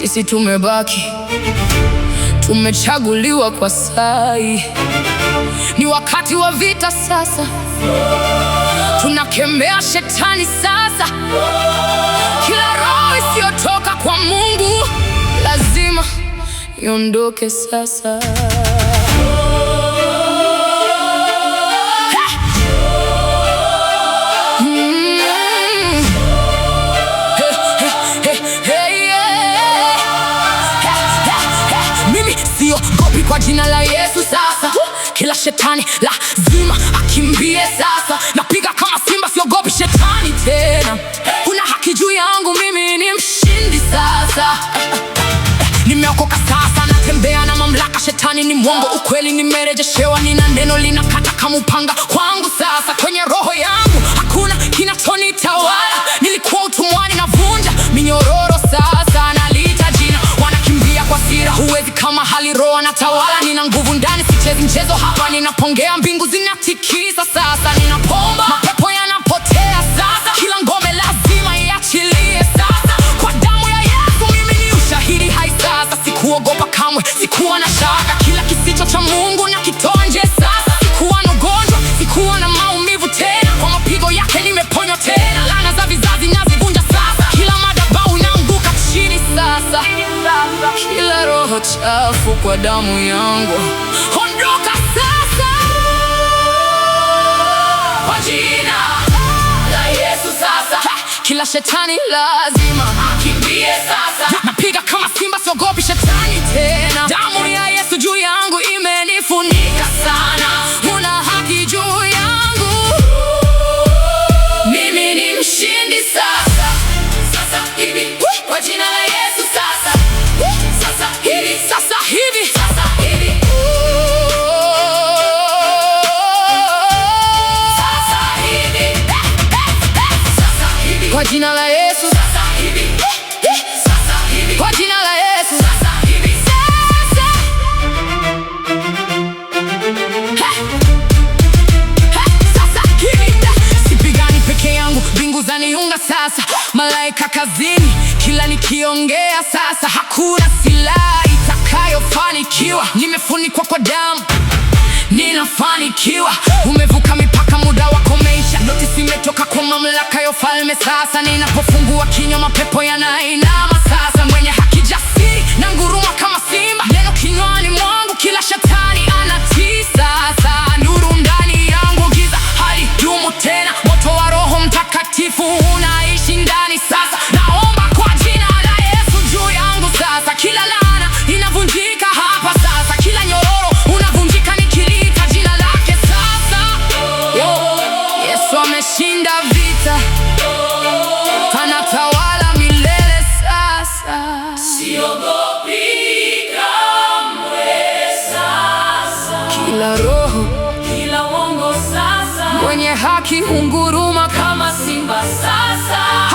sisi tumebaki, tumechaguliwa kwa sai. Ni wakati wa vita sasa, tunakemea shetani sasa. Kila roho isiyotoka kwa Mungu lazima iondoke sasa. Mimi siogopi kwa jina la Yesu sasa. Kila shetani lazima akimbie sasa. Napiga kama simba, siogopi shetani tena. Kuna haki juu yangu, mimi ni mshindi sasa. Nimeokoka sasa, natembea na mamlaka. Shetani ni mwongo, ukweli nimerejeshewa. Nina neno linakata kama upanga kwangu sasa. Kwenye roho yangu hakuna kinachonitawala. Nilikuwa utumwani, navunja minyororo sasa. Naliita jina, wanakimbia kwa sira. Huwezi kama hali roho anatawala. Nina nguvu ndani, sichezi mchezo hapa. Ninapongea, mbingu zinatikisa sasa. Ninapomba, mapepo yanapotea sasa. Kila ngome lazima iachilie sasa. Kwa damu ya Yesu mimi ni ushahidi hai sasa. Sikuogopa kamwe, sikuwa na shaka. Kila kisicho cha Mungu nakitoa nje sasa. Sikuwa na ugonjwa, sikuwa na maumivu tena. Kwa mapigo yake nimeponywa tena. Laana za vizazi nazivunja sasa. Kila madhabahu inaanguka chini sasa. Kila roho chafu kwa damu yangu ondoka sasa. Kwa jina la Yesu sasa. Kila shetani lazima akimbie sasa. Napiga kama simba, siogopi shetani tena. Damu ya Yesu juu yangu imenifunika sana. Una haki juu yangu, mimi ni mshindi sasa. Sasa hivi kwa jina la Yesu sasa. Sasa hivi, sasa hivi, sasa hivi. Sasa hivi, sasa hivi. Kwa jina la Yesu sasa hivi. Sasa hivi. Kwa jina la Yesu sasa hivi. Sasa. Sasa hivi. Sipigani peke yangu, mbingu zaniunga sasa. Malaika kazini, kila nikiongea sasa. Hakuna silaha itakayofanikiwa. Nimefunikwa kwa damu, ninafanikiwa. Umevuka mipaka, muda wako umeisha. Notisi imetoka kwa mamlaka ya ufalme sasa. Ninapofungua kinywa, mapepo yanainama sasa. Mwenye haki jasiri na nguruma kama simba. Neno kinywani mwangu, kila shetani anatii sasa. Nuru ndani yangu, giza halidumu tena. Moto wa Roho Mtakatifu unaishi ndani sasa. Naomba kwa jina la Yesu juu yangu sasa. Kila laana inavunjika hapa sasa. Kila nyororo unavunjika nikiliita jina lake sasa. Yesu ameshinda vita, anatawala milele sasa. Siogopi kamwe sasa. Kila roho, kila uongo sasa. Mwenye haki hunguruma kama simba sasa.